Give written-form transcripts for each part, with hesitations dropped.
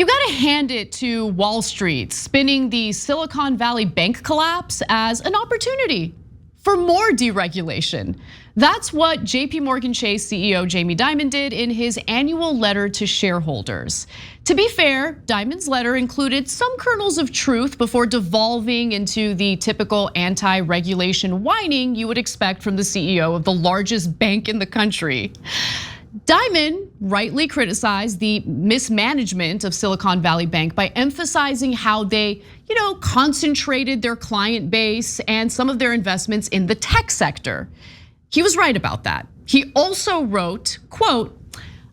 You gotta hand it to Wall Street, spinning the Silicon Valley Bank collapse as an opportunity for more deregulation. That's what JPMorgan Chase CEO Jamie Dimon did in his annual letter to shareholders. To be fair, Dimon's letter included some kernels of truth before devolving into the typical anti-regulation whining you would expect from the CEO of the largest bank in the country. Dimon rightly criticized the mismanagement of Silicon Valley Bank by emphasizing how they, concentrated their client base and some of their investments in the tech sector. He was right about that. He also wrote, quote,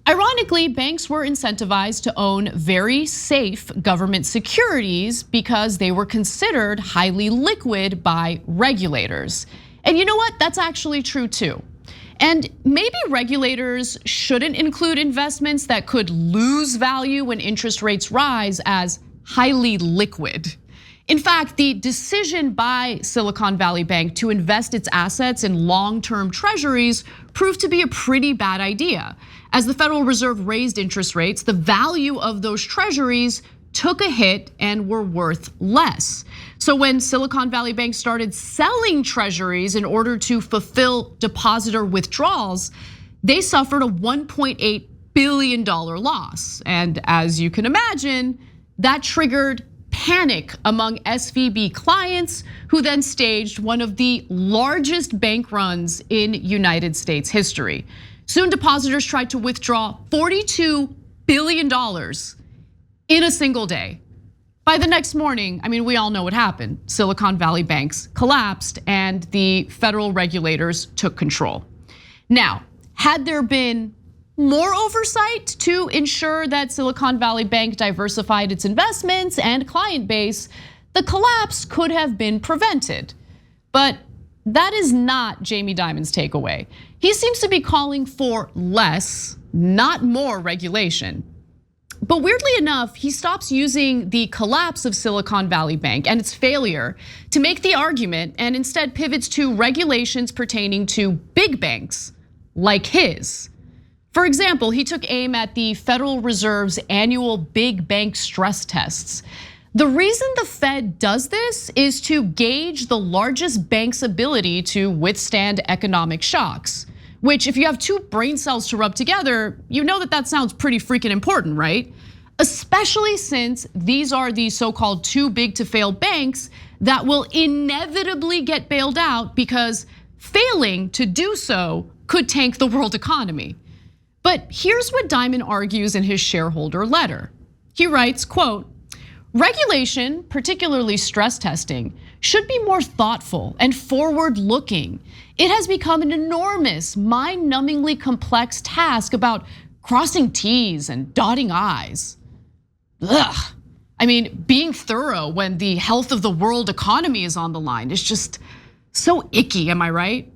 ironically, banks were incentivized to own very safe government securities because they were considered highly liquid by regulators. And you know what? That's actually true too. And maybe regulators shouldn't include investments that could lose value when interest rates rise as highly liquid. In fact, the decision by Silicon Valley Bank to invest its assets in long-term treasuries proved to be a pretty bad idea. As the Federal Reserve raised interest rates, the value of those treasuries took a hit and were worth less. So when Silicon Valley Bank started selling treasuries in order to fulfill depositor withdrawals, they suffered a $1.8 billion loss. And as you can imagine, that triggered panic among SVB clients, who then staged one of the largest bank runs in United States history. Soon depositors tried to withdraw $42 billion in a single day. By the next morning, we all know what happened. Silicon Valley banks collapsed and the federal regulators took control. Now, had there been more oversight to ensure that Silicon Valley Bank diversified its investments and client base, the collapse could have been prevented. But that is not Jamie Dimon's takeaway. He seems to be calling for less, not more regulation. But weirdly enough, he stops using the collapse of Silicon Valley Bank and its failure to make the argument and instead pivots to regulations pertaining to big banks like his. For example, he took aim at the Federal Reserve's annual big bank stress tests. The reason the Fed does this is to gauge the largest bank's ability to withstand economic shocks, which if you have two brain cells to rub together, you know that sounds pretty freaking important, right? Especially since these are the so-called too big to fail banks that will inevitably get bailed out because failing to do so could tank the world economy. But here's what Dimon argues in his shareholder letter. He writes, quote, regulation, particularly stress testing, should be more thoughtful and forward-looking. It has become an enormous, mind-numbingly complex task about crossing T's and dotting I's. Ugh. Being thorough when the health of the world economy is on the line is just so icky, am I right?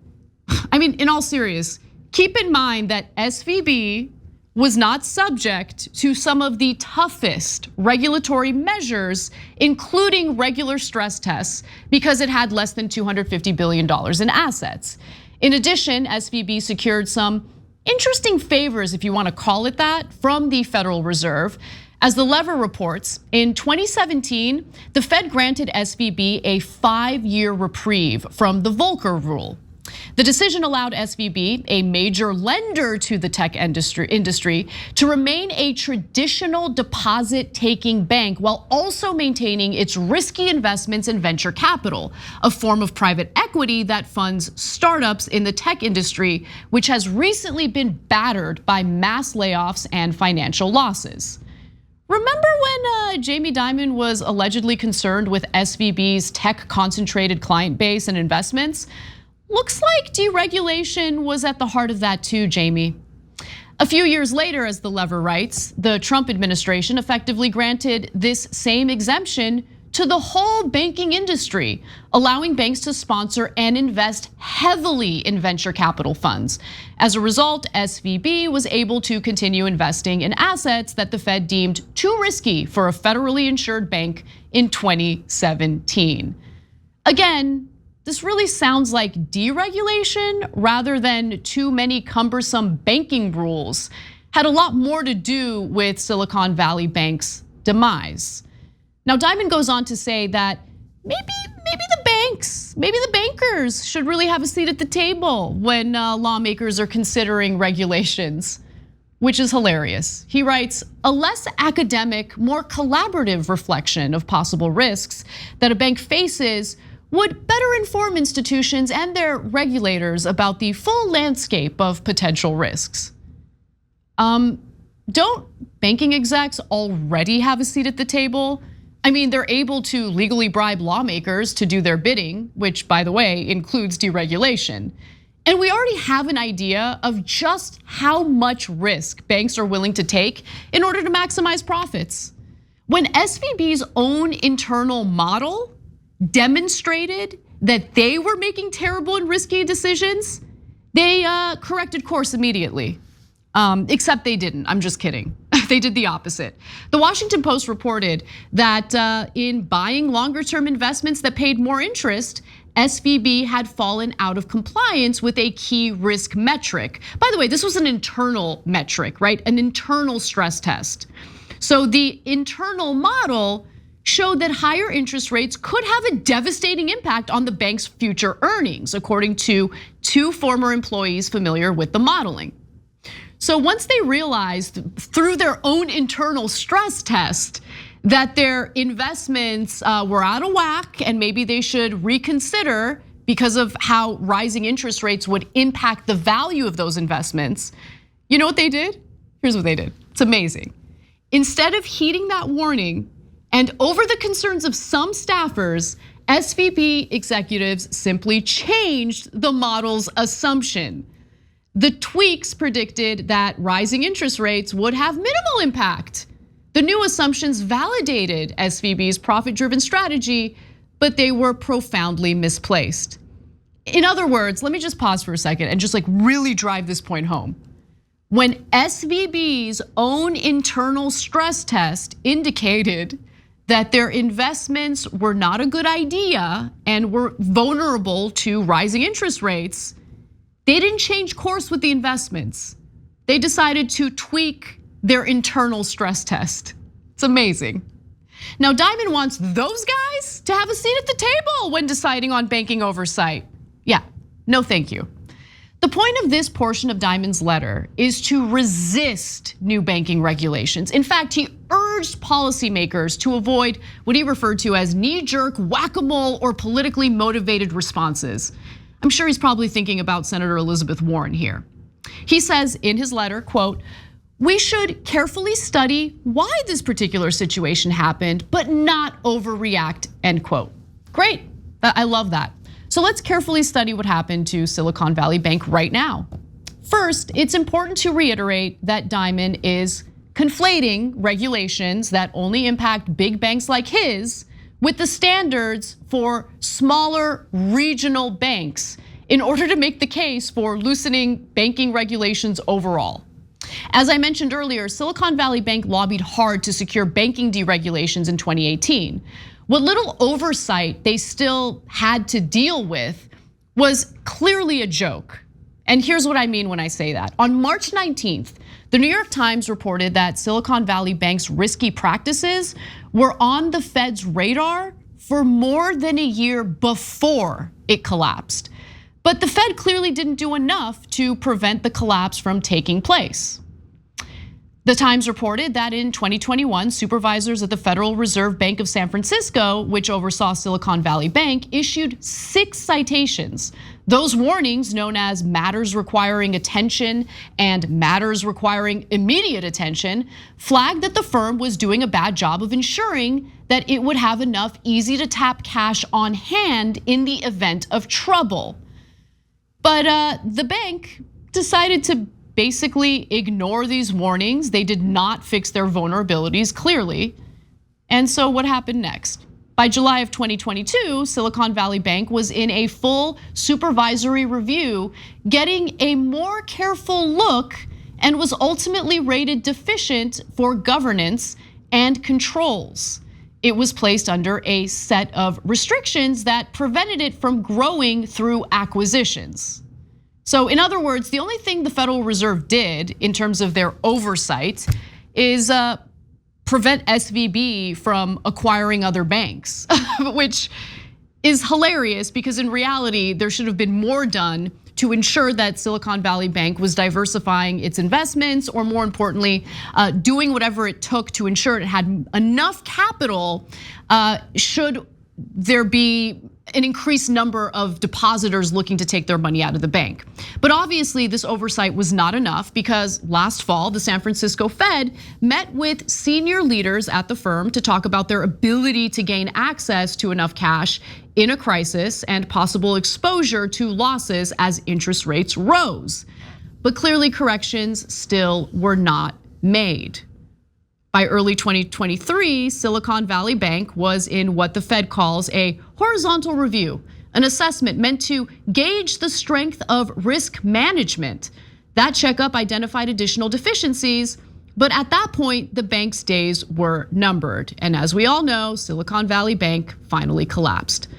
In all seriousness, keep in mind that SVB was not subject to some of the toughest regulatory measures, including regular stress tests, because it had less than $250 billion in assets. In addition, SVB secured some interesting favors, if you want to call it that, from the Federal Reserve. As the Lever reports, in 2017, the Fed granted SVB a 5-year reprieve from the Volcker rule. The decision allowed SVB, a major lender to the tech industry, to remain a traditional deposit-taking bank while also maintaining its risky investments in venture capital, a form of private equity that funds startups in the tech industry, which has recently been battered by mass layoffs and financial losses. Remember when Jamie Dimon was allegedly concerned with SVB's tech-concentrated client base and investments? Looks like deregulation was at the heart of that too, Jamie. A few years later, as the Lever writes, the Trump administration effectively granted this same exemption to the whole banking industry, allowing banks to sponsor and invest heavily in venture capital funds. As a result, SVB was able to continue investing in assets that the Fed deemed too risky for a federally insured bank in 2017. Again, this really sounds like deregulation rather than too many cumbersome banking rules. Had a lot more to do with Silicon Valley Bank's demise. Now, Dimon goes on to say that maybe the banks, maybe the bankers should really have a seat at the table when lawmakers are considering regulations, which is hilarious. He writes, a less academic, more collaborative reflection of possible risks that a bank faces would better inform institutions and their regulators about the full landscape of potential risks. Don't banking execs already have a seat at the table? I mean, they're able to legally bribe lawmakers to do their bidding, which, by the way, includes deregulation. And we already have an idea of just how much risk banks are willing to take in order to maximize profits. When SVB's own internal model demonstrated that they were making terrible and risky decisions, they corrected course immediately. Except they didn't, I'm just kidding. They did the opposite. The Washington Post reported that in buying longer term investments that paid more interest, SVB had fallen out of compliance with a key risk metric. By the way, this was an internal metric, right? An internal stress test. So the internal model showed that higher interest rates could have a devastating impact on the bank's future earnings, according to 2 former employees familiar with the modeling. So once they realized through their own internal stress test that their investments were out of whack and maybe they should reconsider because of how rising interest rates would impact the value of those investments, you know what they did? Here's what they did. It's amazing. Instead of heeding that warning and over the concerns of some staffers, SVB executives simply changed the model's assumption. The tweaks predicted that rising interest rates would have minimal impact. The new assumptions validated SVB's profit-driven strategy, but they were profoundly misplaced. In other words, let me just pause for a second and just really drive this point home. When SVB's own internal stress test indicated that their investments were not a good idea and were vulnerable to rising interest rates, they didn't change course with the investments. They decided to tweak their internal stress test. It's amazing. Now, Dimon wants those guys to have a seat at the table when deciding on banking oversight. Yeah, no thank you. The point of this portion of Dimon's letter is to resist new banking regulations. In fact, he urged policymakers to avoid what he referred to as knee-jerk, whack-a-mole, or politically motivated responses. I'm sure he's probably thinking about Senator Elizabeth Warren here. He says in his letter, quote, "We should carefully study why this particular situation happened, but not overreact," end quote. Great, I love that. So let's carefully study what happened to Silicon Valley Bank right now. First, it's important to reiterate that Dimon is conflating regulations that only impact big banks like his with the standards for smaller regional banks in order to make the case for loosening banking regulations overall. As I mentioned earlier, Silicon Valley Bank lobbied hard to secure banking deregulations in 2018. What little oversight they still had to deal with was clearly a joke. And here's what I mean when I say that. On March 19th, the New York Times reported that Silicon Valley Bank's risky practices were on the Fed's radar for more than a year before it collapsed. But the Fed clearly didn't do enough to prevent the collapse from taking place. The Times reported that in 2021, supervisors at the Federal Reserve Bank of San Francisco, which oversaw Silicon Valley Bank, issued 6 citations. Those warnings, known as matters requiring attention and matters requiring immediate attention, flagged that the firm was doing a bad job of ensuring that it would have enough easy to tap cash on hand in the event of trouble. But the bank decided to basically ignore these warnings. They did not fix their vulnerabilities clearly. And so what happened next? By July of 2022, Silicon Valley Bank was in a full supervisory review, getting a more careful look, and was ultimately rated deficient for governance and controls. It was placed under a set of restrictions that prevented it from growing through acquisitions. So in other words, the only thing the Federal Reserve did in terms of their oversight is prevent SVB from acquiring other banks, which is hilarious because in reality, there should have been more done to ensure that Silicon Valley Bank was diversifying its investments, or more importantly, doing whatever it took to ensure it had enough capital should there be an increased number of depositors looking to take their money out of the bank. But obviously this oversight was not enough because last fall, the San Francisco Fed met with senior leaders at the firm to talk about their ability to gain access to enough cash in a crisis and possible exposure to losses as interest rates rose. But clearly corrections still were not made. By early 2023, Silicon Valley Bank was in what the Fed calls a horizontal review, an assessment meant to gauge the strength of risk management. That checkup identified additional deficiencies, but at that point, the bank's days were numbered. And as we all know, Silicon Valley Bank finally collapsed.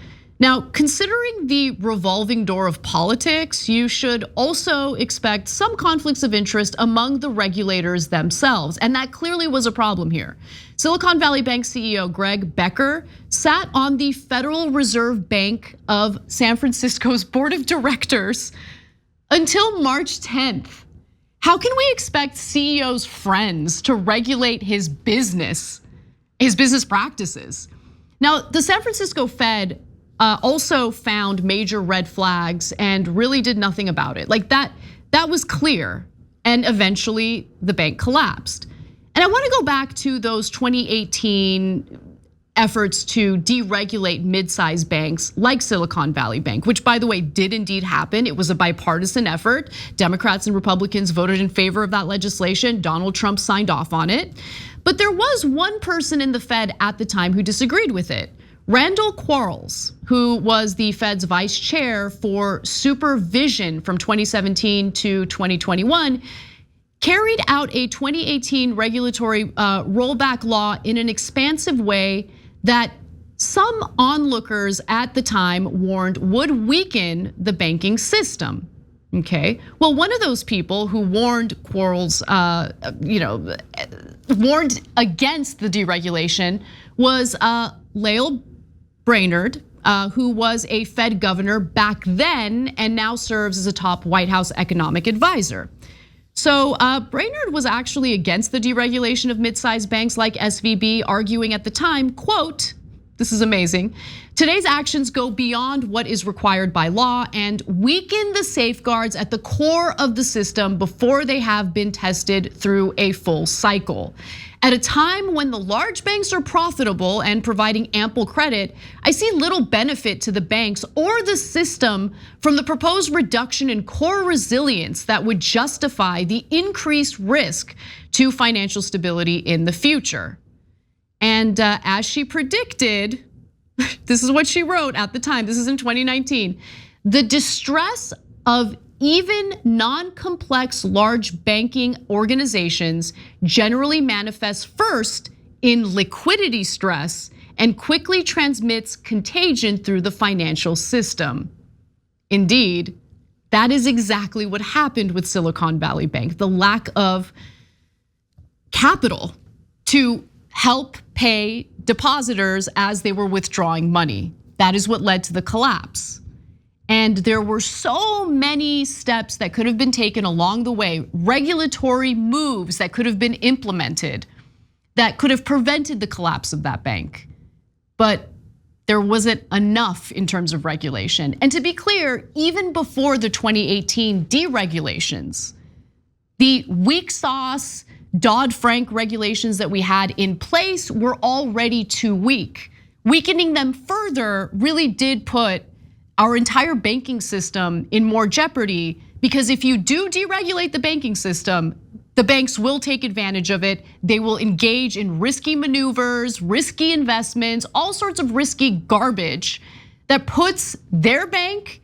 Now, considering the revolving door of politics, you should also expect some conflicts of interest among the regulators themselves, and that clearly was a problem here. Silicon Valley Bank CEO Greg Becker sat on the Federal Reserve Bank of San Francisco's board of directors until March 10th. How can we expect CEO's friends to regulate his business practices? Now, the San Francisco Fed also found major red flags and really did nothing about it. Like that was clear, and eventually the bank collapsed. And I want to go back to those 2018 efforts to deregulate mid-sized banks like Silicon Valley Bank, which by the way did indeed happen. It was a bipartisan effort. Democrats and Republicans voted in favor of that legislation. Donald Trump signed off on it. But there was one person in the Fed at the time who disagreed with it. Randall Quarles, who was the Fed's vice chair for supervision from 2017 to 2021, carried out a 2018 regulatory rollback law in an expansive way that some onlookers at the time warned would weaken the banking system. Okay, well, one of those people who warned Quarles, warned against the deregulation was Lael Brainerd, who was a Fed governor back then and now serves as a top White House economic advisor. So Brainerd was actually against the deregulation of mid-sized banks like SVB, arguing at the time, quote, this is amazing, today's actions go beyond what is required by law and weaken the safeguards at the core of the system before they have been tested through a full cycle. At a time when the large banks are profitable and providing ample credit, I see little benefit to the banks or the system from the proposed reduction in core resilience that would justify the increased risk to financial stability in the future. And as she predicted, this is what she wrote at the time, this is in 2019, the distress of even non-complex large banking organizations generally manifests first in liquidity stress and quickly transmits contagion through the financial system. Indeed, that is exactly what happened with Silicon Valley Bank, the lack of capital to help pay depositors as they were withdrawing money. That is what led to the collapse. And there were so many steps that could have been taken along the way, regulatory moves that could have been implemented that could have prevented the collapse of that bank. But there wasn't enough in terms of regulation. And to be clear, even before the 2018 deregulations, the weak sauce Dodd-Frank regulations that we had in place were already too weak. Weakening them further really did put our entire banking system in more jeopardy, because if you do deregulate the banking system, the banks will take advantage of it. They will engage in risky maneuvers, risky investments, all sorts of risky garbage that puts their bank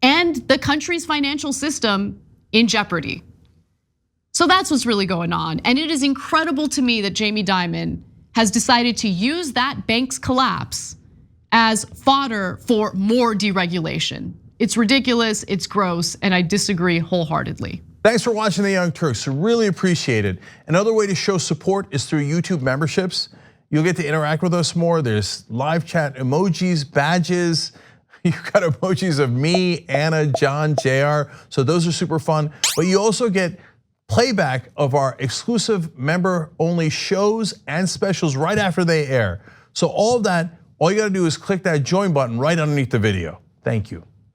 and the country's financial system in jeopardy. So that's what's really going on. And it is incredible to me that Jamie Dimon has decided to use that bank's collapse as fodder for more deregulation. It's ridiculous, it's gross, and I disagree wholeheartedly. Thanks for watching the Young Turks. Really appreciate it. Another way to show support is through YouTube memberships. You'll get to interact with us more. There's live chat emojis, badges. You've got emojis of me, Anna, John, JR. So those are super fun. But you also get playback of our exclusive member-only shows and specials right after they air. So all of that, all you gotta do is click that join button right underneath the video. Thank you.